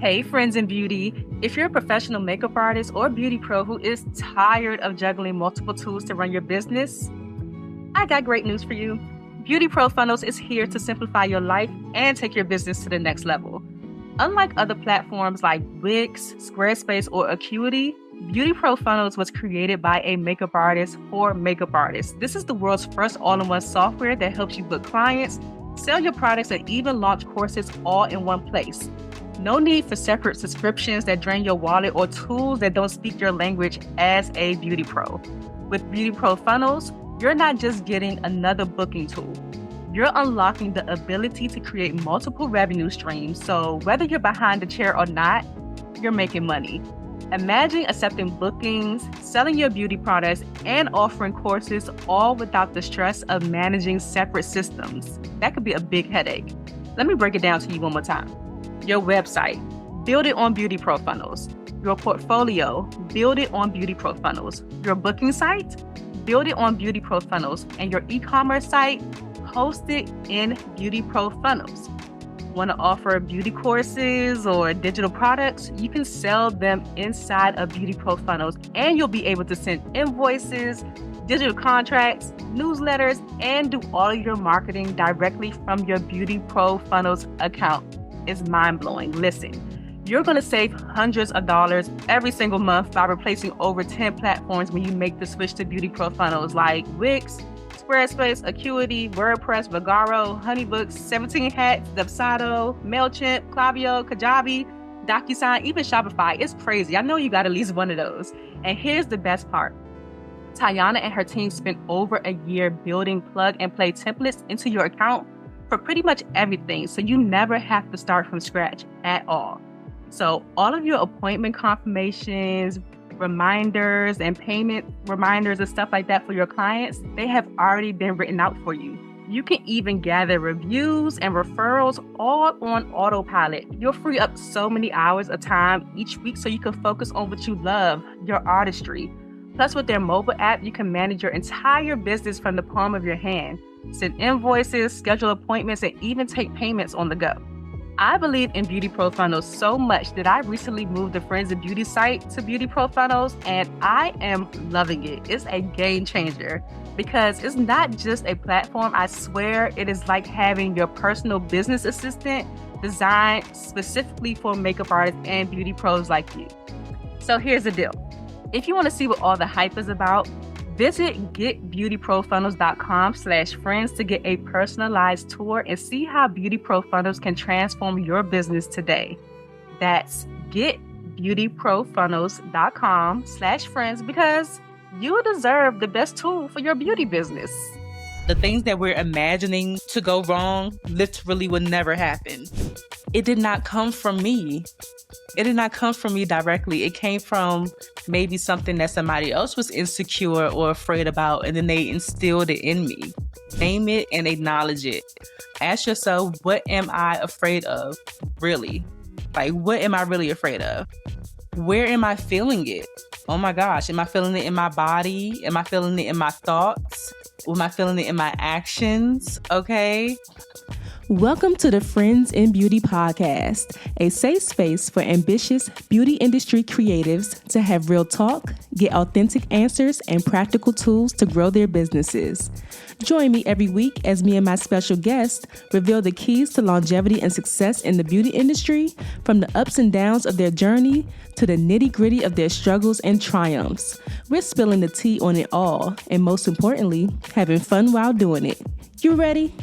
Hey, friends in beauty. If you're a professional makeup artist or beauty pro who is tired of juggling multiple tools to run your business, I got great news for you. Beauty Pro Funnels is here to simplify your life and take your business to the next level. Unlike other platforms like Wix, Squarespace, or Acuity, Beauty Pro Funnels was created by a makeup artist for makeup artists. This is the world's first all-in-one software that helps you book clients, sell your products, and even launch courses all in one place. No need for separate subscriptions that drain your wallet or tools that don't speak your language as a beauty pro. With Beauty Pro Funnels, you're not just getting another booking tool. You're unlocking the ability to create multiple revenue streams. So whether you're behind the chair or not, you're making money. Imagine accepting bookings, selling your beauty products, and offering courses all without the stress of managing separate systems. That could be a big headache. Let me break it down to you one more time. Your website, build it on Beauty Pro Funnels. Your portfolio, build it on Beauty Pro Funnels. Your booking site, build it on Beauty Pro Funnels. And your e-commerce site, host it in Beauty Pro Funnels. Want to offer beauty courses or digital products? You can sell them inside of Beauty Pro Funnels, and you'll be able to send invoices, digital contracts, newsletters, and do all of your marketing directly from your Beauty Pro Funnels account. It's mind-blowing. Listen, you're going to save hundreds of dollars every single month by replacing over 10 platforms when you make the switch to Beauty Pro Funnels like Wix, Squarespace, Acuity, WordPress, Vagaro, Honeybooks, 17 Hats, Dubsado, MailChimp, Klaviyo, Kajabi, DocuSign, even Shopify. It's crazy. I know you got at least one of those. And here's the best part. Tayana and her team spent over a year building plug-and-play templates into your account for pretty much everything, so you never have to start from scratch at all. So all of your appointment confirmations, reminders, and payment reminders and stuff like that for your clients, they have already been written out for you. You can even gather reviews and referrals all on autopilot. You'll free up so many hours of time each week so you can focus on what you love, your artistry. Plus, with their mobile app, you can manage your entire business from the palm of your hand. Send invoices, schedule appointments, and even take payments on the go. I believe in Beauty Pro Funnels so much that I recently moved the Friends of Beauty site to Beauty Pro Funnels, and I am loving it. It's a game changer because it's not just a platform. I swear it is like having your personal business assistant designed specifically for makeup artists and beauty pros like you. So here's the deal. If you want to see what all the hype is about, visit getbeautyprofunnels.com/friends to get a personalized tour and see how Beauty Pro Funnels can transform your business today. That's getbeautyprofunnels.com/friends because you deserve the best tool for your beauty business. The things that we're imagining to go wrong literally would never happen. It did not come from me. It did not come from me directly. It came from maybe something that somebody else was insecure or afraid about, and then they instilled it in me. Name it and acknowledge it. Ask yourself, what am I afraid of, really? Like, what am I really afraid of? Where am I feeling it? Oh my gosh, am I feeling it in my body? Am I feeling it in my thoughts? Am I feeling it in my actions? Okay. Welcome to the Friends in Beauty podcast, a safe space for ambitious beauty industry creatives to have real talk, get authentic answers, and practical tools to grow their businesses. Join me every week as me and my special guest reveal the keys to longevity and success in the beauty industry, from the ups and downs of their journey to the nitty-gritty of their struggles and triumphs. We're spilling the tea on it all, and most importantly, having fun while doing it. You ready?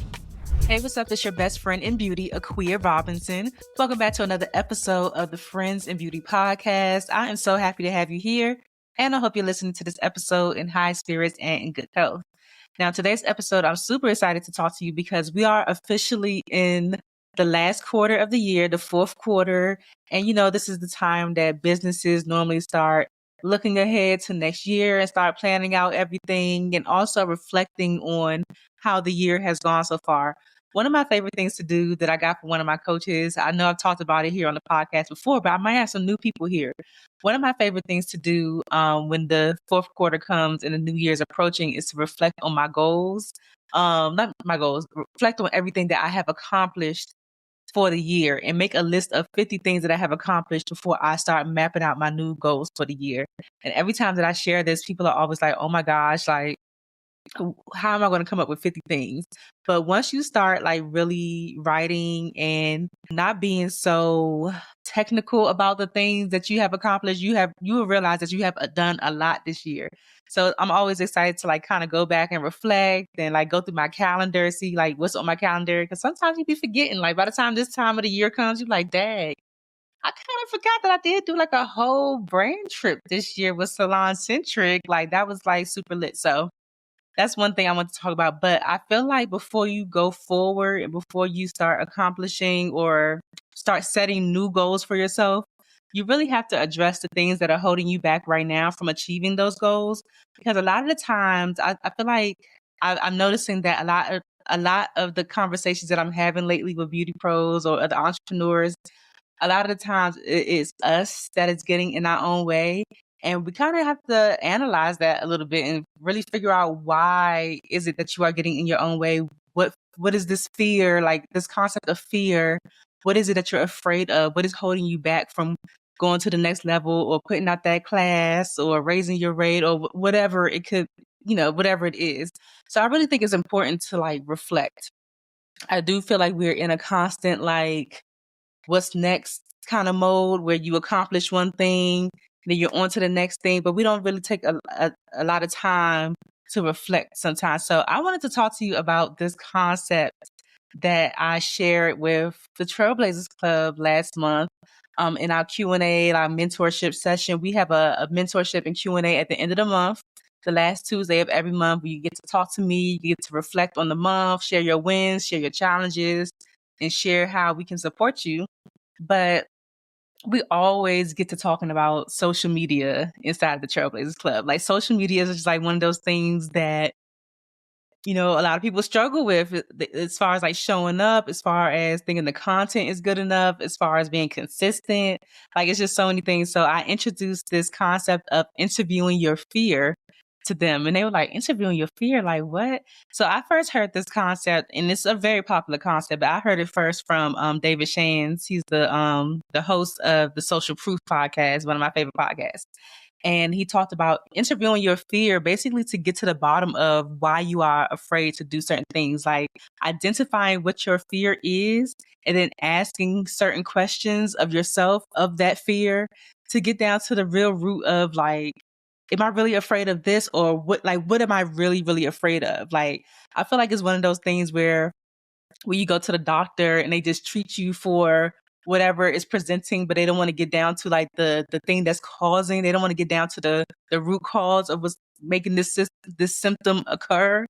Hey, what's up? It's your best friend in beauty, Akua Robinson. Welcome back to another episode of the Friends in Beauty podcast. I am so happy to have you here, and I hope you're listening to this episode in high spirits and in good health. Now, today's episode, I'm super excited to talk to you because we are officially in the last quarter of the year, the fourth quarter. And, you know, this is the time that businesses normally start looking ahead to next year and start planning out everything and also reflecting on how the year has gone so far. One of my favorite things to do that I got from one of my coaches, I know I've talked about it here on the podcast before, but I might have some new people here. One of my favorite things to do when the fourth quarter comes and the new year's approaching is to reflect on my goals. Not my goals, reflect on everything that I have accomplished for the year and make a list of 50 things that I have accomplished before I start mapping out my new goals for the year. And every time that I share this, people are always like, oh my gosh, like, how am I going to come up with 50 things? But once you start like really writing and not being so technical about the things that you have accomplished, you will realize that you have done a lot this year. So I'm always excited to like kind of go back and reflect and like go through my calendar, see like what's on my calendar. Cause sometimes you be forgetting, like by the time this time of the year comes, you're like, dang, I kind of forgot that I did do like a whole brand trip this year with Salon Centric. Like that was like super lit. So that's one thing I want to talk about. But I feel like before you go forward and before you start accomplishing or start setting new goals for yourself, you really have to address the things that are holding you back right now from achieving those goals. Because a lot of the times I feel like I'm noticing that a lot of the conversations that I'm having lately with beauty pros or other entrepreneurs, a lot of the times it is us that is getting in our own way. And we kind of have to analyze that a little bit and really figure out why is it that you are getting in your own way? What is this fear, like this concept of fear? What is it that you're afraid of? What is holding you back from going to the next level or putting out that class or raising your rate or whatever it could, whatever it is. So I really think it's important to like reflect. I do feel like we're in a constant like what's next kind of mode where you accomplish one thing, then you're on to the next thing, but we don't really take a lot of time to reflect sometimes. So I wanted to talk to you about this concept that I shared with the Trailblazers Club last month. In our Q&A, our mentorship session, we have a mentorship and Q&A at the end of the month. The last Tuesday of every month, where you get to talk to me, you get to reflect on the month, share your wins, share your challenges, and share how we can support you. But we always get to talking about social media inside the Trailblazers Club. Like social media is just like one of those things that, a lot of people struggle with as far as like showing up, as far as thinking the content is good enough, as far as being consistent. Like it's just so many things. So I introduced this concept of interviewing your fear to them. And they were like, interviewing your fear? Like what? So I first heard this concept, and it's a very popular concept, but I heard it first from David Shands. He's the host of the Social Proof podcast, one of my favorite podcasts. And he talked about interviewing your fear basically to get to the bottom of why you are afraid to do certain things, like identifying what your fear is and then asking certain questions of yourself of that fear to get down to the real root of like, am I really afraid of this? Or what am I really, really afraid of? Like, I feel like it's one of those things where you go to the doctor and they just treat you for whatever is presenting, but they don't want to get down to like the thing that's causing. They don't want to get down to the root cause of what's making this symptom occur.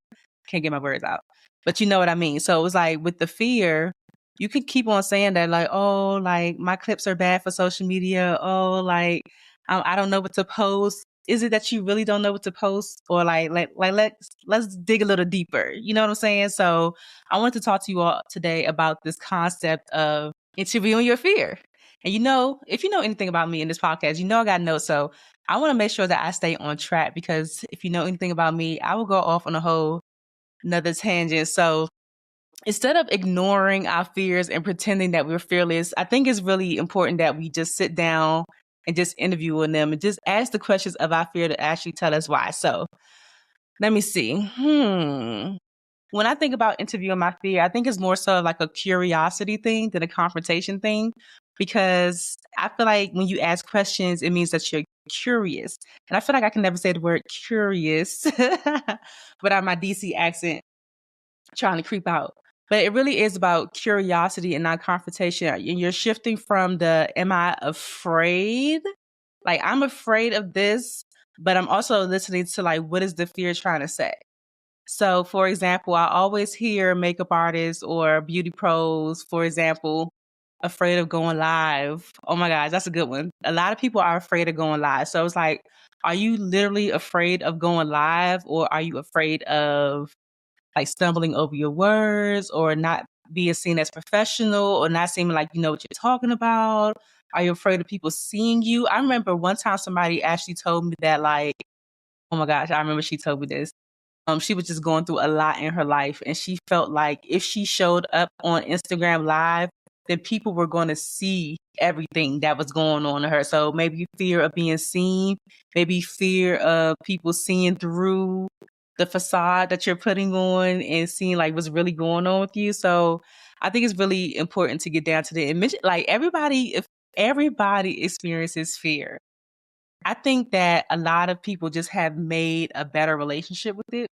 Can't get my words out, but you know what I mean. So it was like with the fear, you could keep on saying that like, oh, like my clips are bad for social media. Oh, like I don't know what to post. Is it that you really don't know what to post, or let's dig a little deeper? You know what I'm saying? So I wanted to talk to you all today about this concept of interviewing your fear. And if you know anything about me in this podcast, I got notes. So I want to make sure that I stay on track, because if you know anything about me, I will go off on a whole another tangent. So instead of ignoring our fears and pretending that we're fearless, I think it's really important that we just sit down and just interview with them and just ask the questions of our fear to actually tell us why. So let me see. When I think about interviewing my fear, I think it's more so like a curiosity thing than a confrontation thing, because I feel like when you ask questions, it means that you're curious. And I feel like I can never say the word curious without my DC accent trying to creep out. But it really is about curiosity and not confrontation. And you're shifting from am I afraid? Like, I'm afraid of this, but I'm also listening to like, what is the fear trying to say? So, for example, I always hear makeup artists or beauty pros, for example, afraid of going live. Oh my gosh, that's a good one. A lot of people are afraid of going live. So it's like, are you literally afraid of going live, or are you afraid of like stumbling over your words, or not being seen as professional, or not seeming like you know what you're talking about? Are you afraid of people seeing you? I remember one time somebody actually told me that, like, oh my gosh, I remember she told me this. She was just going through a lot in her life, and she felt like if she showed up on Instagram Live, then people were going to see everything that was going on to her. So maybe fear of being seen, maybe fear of people seeing through the facade that you're putting on and seeing like what's really going on with you. So I think it's really important to get down to the admission. Like if everybody experiences fear, I think that a lot of people just have made a better relationship with it.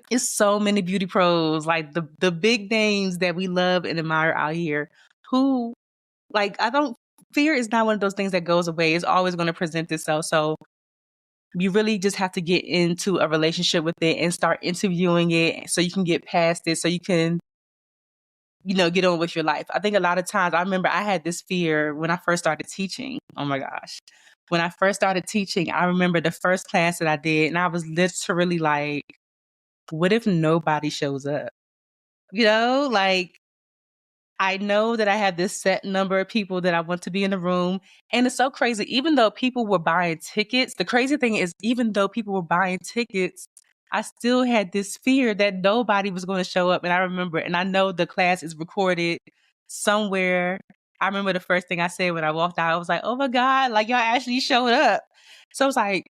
It's so many beauty pros, like the big names that we love and admire out here, who like fear is not one of those things that goes away. It's always going to present itself. So you really just have to get into a relationship with it and start interviewing it so you can get past it, so you can, get on with your life. I think a lot of times, I remember I had this fear when I first started teaching. Oh my gosh. When I first started teaching, I remember the first class that I did, and I was literally like, what if nobody shows up? Like, I know that I have this set number of people that I want to be in the room. And it's so crazy. Even though people were buying tickets, the crazy thing is, even though people were buying tickets, I still had this fear that nobody was going to show up. And I remember, and I know the class is recorded somewhere. I remember the first thing I said when I walked out, I was like, oh my God, like y'all actually showed up. So it's like,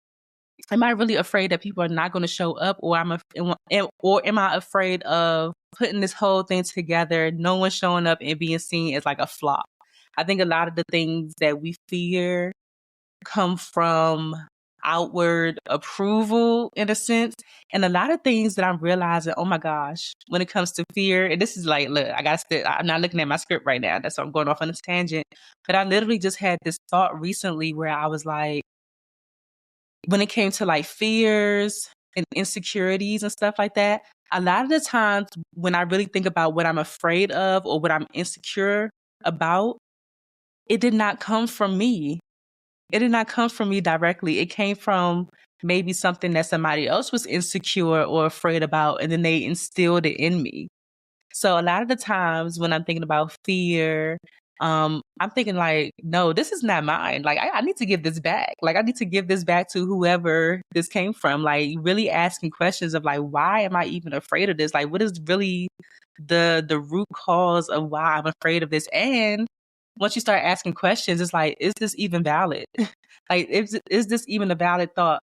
am I really afraid that people are not going to show up, or am I afraid of putting this whole thing together, no one showing up and being seen as like a flop? I think a lot of the things that we fear come from outward approval in a sense. And a lot of things that I'm realizing, oh my gosh, when it comes to fear, and this is like, look, I'm not looking at my script right now. That's why I'm going off on this tangent. But I literally just had this thought recently where I was like, when it came to like fears and insecurities and stuff like that, a lot of the times when I really think about what I'm afraid of or what I'm insecure about, it did not come from me. It did not come from me directly. It came from maybe something that somebody else was insecure or afraid about, and then they instilled it in me. So a lot of the times when I'm thinking about fear, I'm thinking like, no, this is not mine. Like, I need to give this back. Like, I need to give this back to whoever this came from. Like, really asking questions of like, why am I even afraid of this? Like, what is really the root cause of why I'm afraid of this? And once you start asking questions, it's like, is this even valid? Like, is this even a valid thought?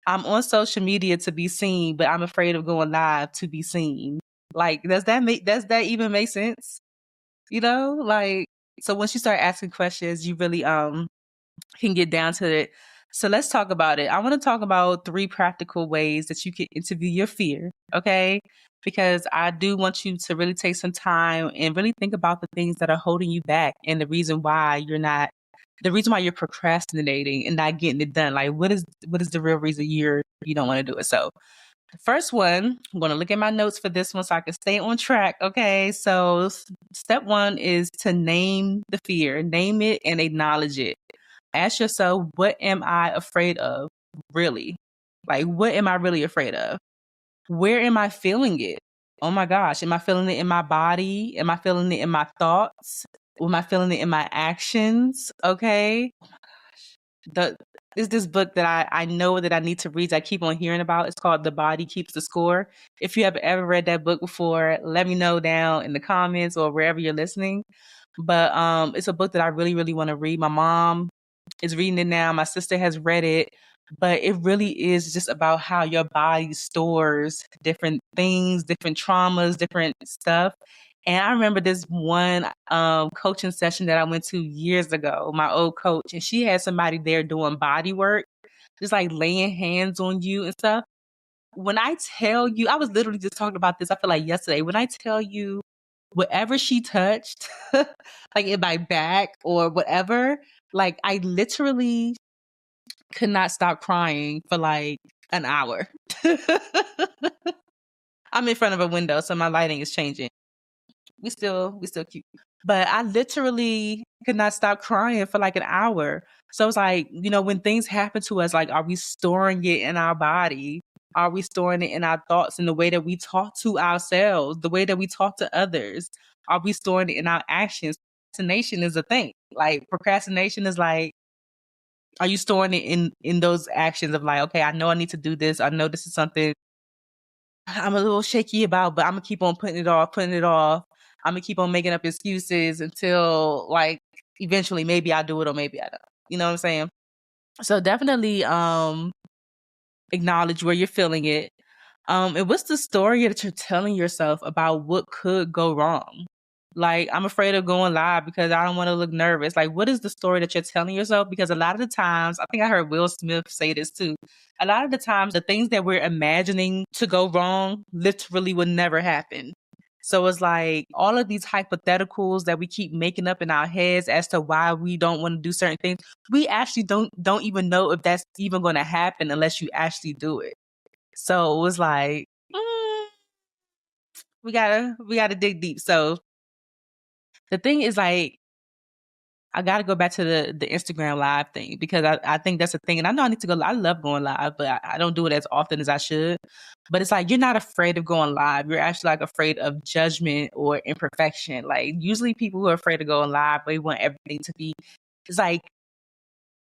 I'm on social media to be seen, but I'm afraid of going live to be seen. Like, does that even make sense? Like, so once you start asking questions, you really can get down to it. So let's talk about it. I want to talk about 3 practical ways that you can interview your fear, okay? Because I do want you to really take some time and really think about the things that are holding you back and the reason why you're procrastinating and not getting it done. Like, what is the real reason you don't want to do it? So the first one, I'm going to look at my notes for this one so I can stay on track. Okay. So step 1 is to name the fear, name it and acknowledge it. Ask yourself, what am I afraid of? Really? Like, what am I really afraid of? Where am I feeling it? Oh my gosh. Am I feeling it in my body? Am I feeling it in my thoughts? Am I feeling it in my actions? Okay. Is this book that I know that I need to read. I keep on hearing about. It's called The Body Keeps the Score. If you have ever read that book before, let me know down in the comments or wherever you're listening. But it's a book that I really, really want to read. My mom is reading it now. My sister has read it. But it really is just about how your body stores different things, different traumas, different stuff. And I remember this one coaching session that I went to years ago, my old coach, and she had somebody there doing body work, just like laying hands on you and stuff. When I tell you, I was literally just talking about this, I feel like yesterday. When I tell you, whatever she touched, like in my back or whatever, like I literally could not stop crying for like an hour. I'm in front of a window, so my lighting is changing. We still cute. But I literally could not stop crying for like an hour. So it's like, when things happen to us, like, are we storing it in our body? Are we storing it in our thoughts, in the way that we talk to ourselves, the way that we talk to others? Are we storing it in our actions? Procrastination is a thing. Like, procrastination is like, are you storing it in those actions of like, okay, I know I need to do this. I know this is something I'm a little shaky about, but I'm gonna keep on putting it off. I'm gonna keep on making up excuses until like eventually maybe I'll do it or maybe I don't. You know what I'm saying? So definitely acknowledge where you're feeling it. And what's the story that you're telling yourself about what could go wrong? Like, I'm afraid of going live because I don't want to look nervous. Like, what is the story that you're telling yourself? Because a lot of the times, I think I heard Will Smith say this too. A lot of the times, the things that we're imagining to go wrong literally would never happen. So it's like all of these hypotheticals that we keep making up in our heads as to why we don't want to do certain things. We actually don't even know if that's even going to happen unless you actually do it. So it was like, we gotta dig deep. So the thing is like, I gotta go back to the Instagram live thing because I think that's a thing. And I know I need to go. I love going live, but I don't do it as often as I should. But it's like you're not afraid of going live. You're actually like afraid of judgment or imperfection. Like usually people who are afraid of going live, they want everything to be. It's like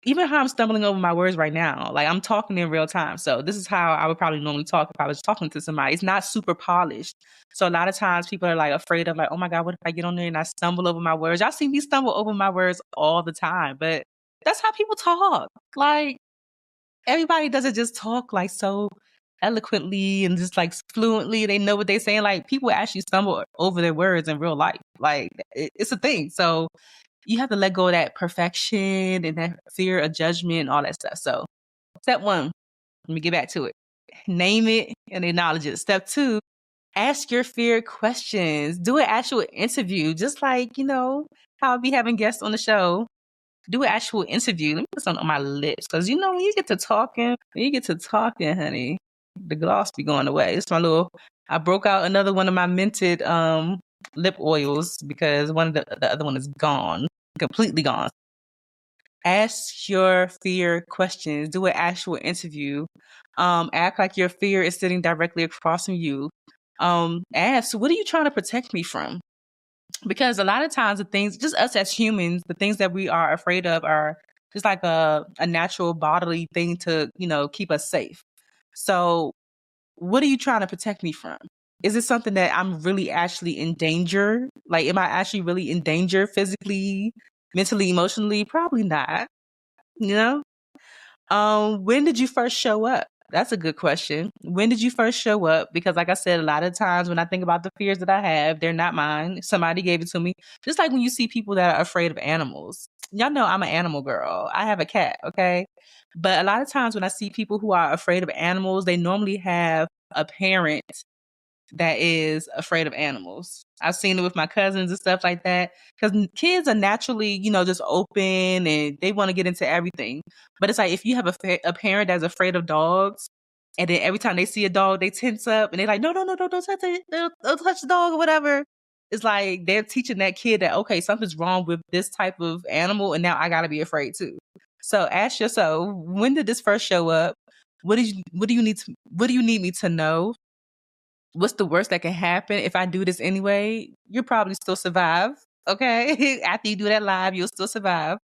even how I'm stumbling over my words right now, like I'm talking in real time. So this is how I would probably normally talk if I was talking to somebody. It's not super polished. So a lot of times people are like afraid of like, oh my God, what if I get on there and I stumble over my words? Y'all see me stumble over my words all the time, but that's how people talk. Like everybody doesn't just talk like so eloquently and just like fluently. They know what they're saying. Like people actually stumble over their words in real life. Like it's a thing. So you have to let go of that perfection and that fear of judgment and all that stuff. So step one, let me get back to it. Name it and acknowledge it. Step two, ask your fear questions. Do an actual interview, just like, how I'll be having guests on the show. Do an actual interview. Let me put something on my lips. Because, when you get to talking, honey, the gloss be going away. It's my I broke out another one of my minted lip oils because one of the other one is gone, completely gone. Ask your fear questions. Do an actual interview. Act like your fear is sitting directly across from you. Ask, what are you trying to protect me from? Because a lot of times the things, just us as humans, the things that we are afraid of are just like a natural bodily thing to, keep us safe. So what are you trying to protect me from? Is it something that I'm really actually in danger? Like, am I actually really in danger physically, mentally, emotionally? Probably not. You know? When did you first show up? That's a good question. When did you first show up? Because like I said, a lot of times when I think about the fears that I have, they're not mine. Somebody gave it to me. Just like when you see people that are afraid of animals. Y'all know I'm an animal girl. I have a cat, okay? But a lot of times when I see people who are afraid of animals, they normally have a parent that is afraid of animals. I've seen it with my cousins and stuff like that. Because kids are naturally, just open and they want to get into everything. But it's like if you have a parent that's afraid of dogs, and then every time they see a dog, they tense up and they're like, no, no, no, no, don't touch it. Don't touch the dog or whatever. It's like they're teaching that kid that, okay, something's wrong with this type of animal and now I got to be afraid too. So ask yourself, when did this first show up? What do you need me to know? What's the worst that can happen if I do this anyway? You'll probably still survive. Okay. After you do that live, you'll still survive.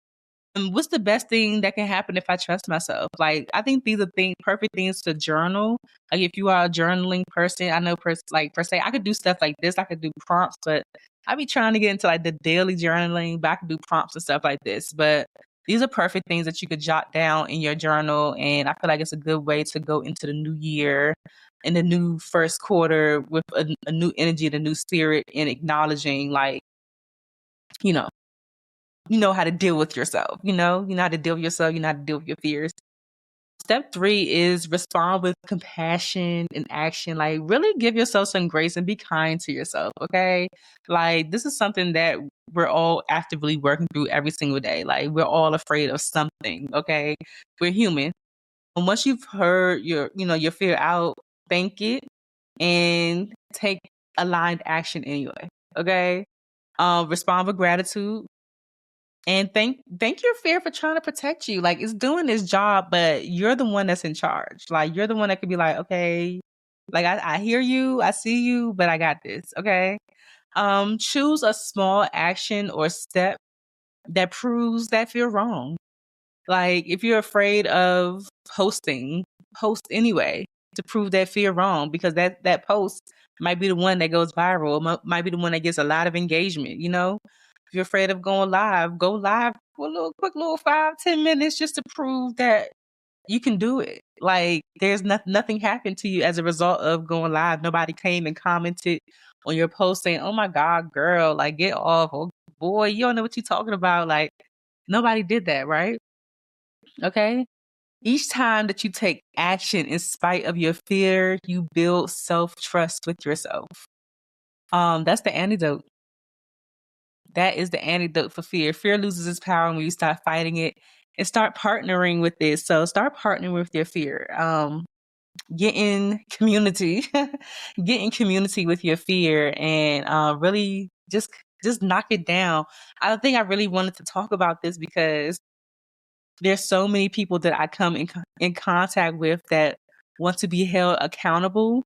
And what's the best thing that can happen if I trust myself? Like, I think these are perfect things to journal. Like, if you are a journaling person, I know, per se, I could do stuff like this. I could do prompts, but I be trying to get into like the daily journaling, but I could do prompts and stuff like this. But these are perfect things that you could jot down in your journal. And I feel like it's a good way to go into the new year in the new first quarter with a new energy and a new spirit and acknowledging like, you know, how to deal with yourself, you know how to deal with yourself, you know how to deal with your fears. Step 3 is respond with compassion and action. Like really give yourself some grace and be kind to yourself. Okay. Like this is something that we're all actively working through every single day. Like we're all afraid of something. Okay. We're human. And once you've heard your fear out, thank it and take aligned action anyway. Okay. Respond with gratitude and thank your fear for trying to protect you. Like it's doing its job, but you're the one that's in charge. Like you're the one that could be like, okay, like I hear you, I see you, but I got this. Okay. Choose a small action or step that proves that fear wrong. Like if you're afraid of hosting, host anyway. to prove that fear wrong, because that post might be the one that goes viral, might be the one that gets a lot of engagement. If you're afraid of going live, go live for a quick little 5-10 minutes just to prove that you can do it. Like, there's nothing happened to you as a result of going live. Nobody came and commented on your post saying, "Oh my God, girl, like, get off. Oh, boy, you don't know what you're talking about." Like, nobody did that, right? Okay. Each time that you take action in spite of your fear, you build self-trust with yourself. That's the antidote. That is the antidote for fear. Fear loses its power when you start fighting it and start partnering with it. So start partnering with your fear. Get in community, get in community with your fear, and really just knock it down. I think I really wanted to talk about this because there's so many people that I come in contact with that want to be held accountable.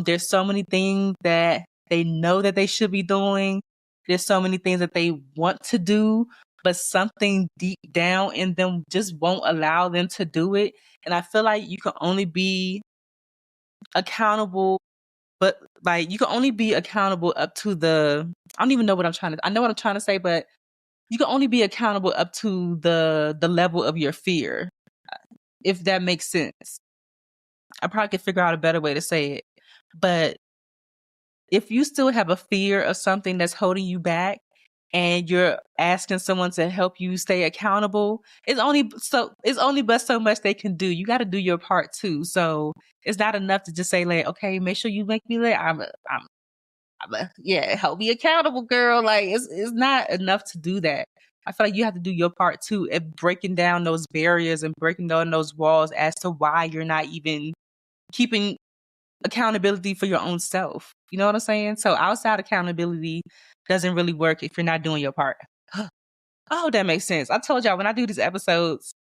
There's so many things that they know that they should be doing. There's so many things that they want to do, but something deep down in them just won't allow them to do it. And I feel like you can only be accountable, but like you can only be accountable up to I don't even know what I know what I'm trying to say, but you can only be accountable up to the level of your fear, if that makes sense. I probably could figure out a better way to say it. But if you still have a fear of something that's holding you back and you're asking someone to help you stay accountable, it's only but so much they can do. You got to do your part too. So it's not enough to just say like, okay, make sure you make me late. Yeah, help me accountable, girl. Like it's not enough to do that. I feel like you have to do your part too at breaking down those barriers and breaking down those walls as to why you're not even keeping accountability for your own self. You know what I'm saying? So outside accountability doesn't really work if you're not doing your part. Oh, that makes sense. I told y'all when I do these episodes,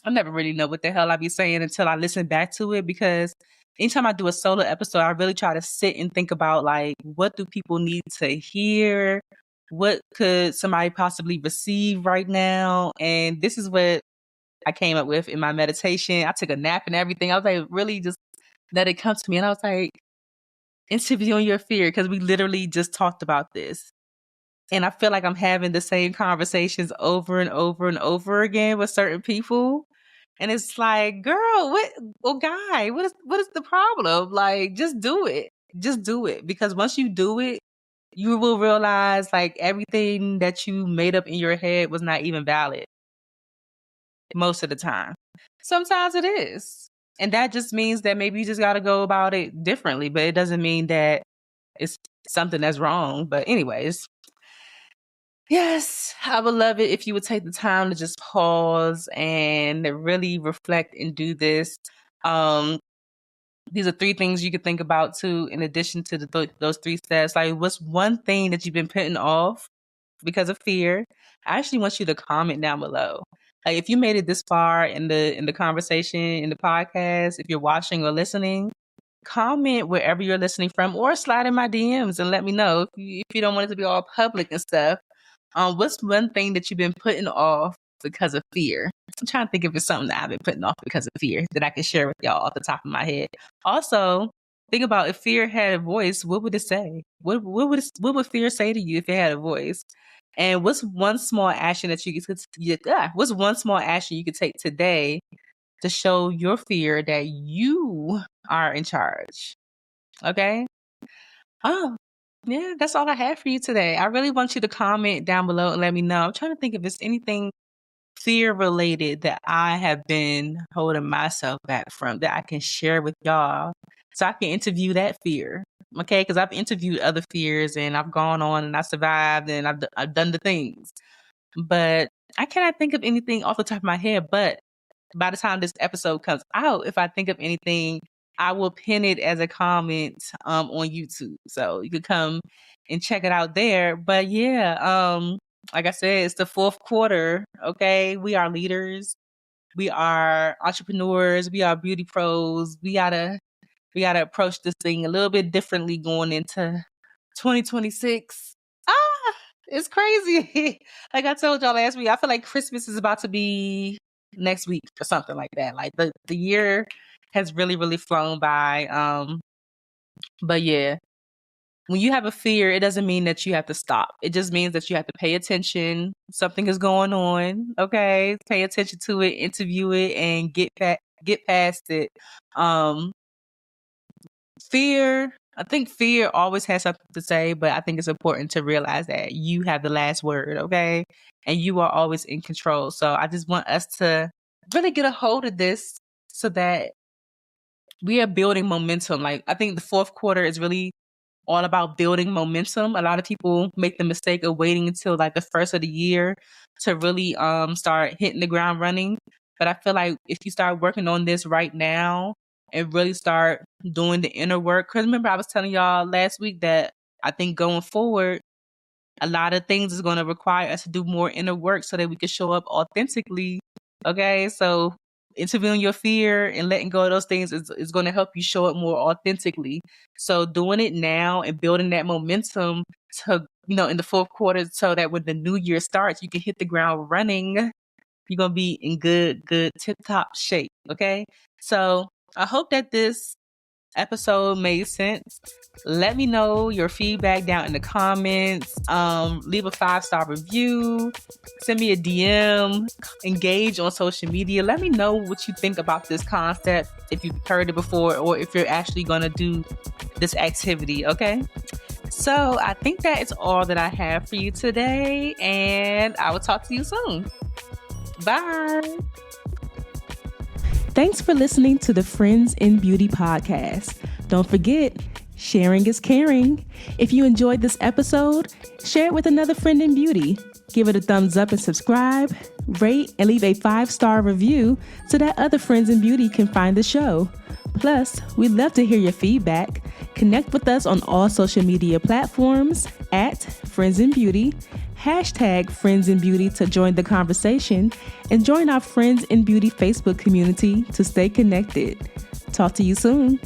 I never really know what the hell I be saying until I listen back to it, because anytime I do a solo episode, I really try to sit and think about like, what do people need to hear? What could somebody possibly receive right now? And this is what I came up with in my meditation. I took a nap and everything. I was like, really just let it come to me. And I was like, interviewing your fear, because we literally just talked about this. And I feel like I'm having the same conversations over and over and over again with certain people. And it's like, girl, guy, what is the problem? Like, just do it. Just do it. Because once you do it, you will realize like everything that you made up in your head was not even valid most of the time. Sometimes it is. And that just means that maybe you just got to go about it differently, but it doesn't mean that it's something that's wrong. But anyways, yes, I would love it if you would take the time to just pause and really reflect and do this. These are 3 things you could think about too, in addition to those 3 steps. Like, what's one thing that you've been putting off because of fear? I actually want you to comment down below. Like, if you made it this far in the conversation, in the podcast, if you're watching or listening, comment wherever you're listening from, or slide in my DMs and let me know if you don't want it to be all public and stuff. What's one thing that you've been putting off because of fear? I'm trying to think if it's something that I've been putting off because of fear that I can share with y'all off the top of my head. Also, think about if fear had a voice, what would it say? What would fear say to you if it had a voice? And what's one small action that what's one small action you could take today to show your fear that you are in charge? Okay? Oh, yeah, that's all I have for you today. I really want you to comment down below and let me know. I'm trying to think if there's anything fear related that I have been holding myself back from that I can share with y'all so I can interview that fear. Okay? Because I've interviewed other fears and I've gone on and I survived and I've done the things. But I cannot think of anything off the top of my head. But by the time this episode comes out, if I think of anything, I will pin it as a comment on YouTube. So you could come and check it out there. But yeah, like I said, it's the 4th quarter. Okay. We are leaders. We are entrepreneurs. We are beauty pros. We gotta approach this thing a little bit differently going into 2026. It's crazy. Like I told y'all last week, I feel like Christmas is about to be next week or something like that. Like the year has really, really flown by. But yeah, when you have a fear, it doesn't mean that you have to stop. It just means that you have to pay attention. Something is going on. Okay. Pay attention to it, interview it, and get past it. Um, Fear, I think fear always has something to say, but I think it's important to realize that you have the last word, okay? And you are always in control. So I just want us to really get a hold of this so that we are building momentum. Like, I think the fourth quarter is really all about building momentum. A lot of people make the mistake of waiting until like the first of the year to really start hitting the ground running. But I feel like if you start working on this right now and really start doing the inner work, because remember I was telling y'all last week that I think going forward, a lot of things is going to require us to do more inner work so that we can show up authentically. Okay, so interviewing your fear and letting go of those things is going to help you show up more authentically. So doing it now and building that momentum to, in the fourth quarter so that when the new year starts, you can hit the ground running. You're going to be in good tip top shape. Okay, so I hope that this episode made sense. Let me know your feedback down in the comments. Leave a 5-star review. Send me a DM. Engage on social media. Let me know what you think about this concept, if you've heard it before or if you're actually going to do this activity, okay? So I think that is all that I have for you today, and I will talk to you soon. Bye. Thanks for listening to the Friends in Beauty podcast. Don't forget, sharing is caring. If you enjoyed this episode, share it with another friend in beauty. Give it a thumbs up and subscribe, rate, and leave a 5-star review so that other friends in beauty can find the show. Plus, we'd love to hear your feedback. Connect with us on all social media platforms at Friends in Beauty, hashtag Friends in Beauty to join the conversation, and join our Friends in Beauty Facebook community to stay connected. Talk to you soon.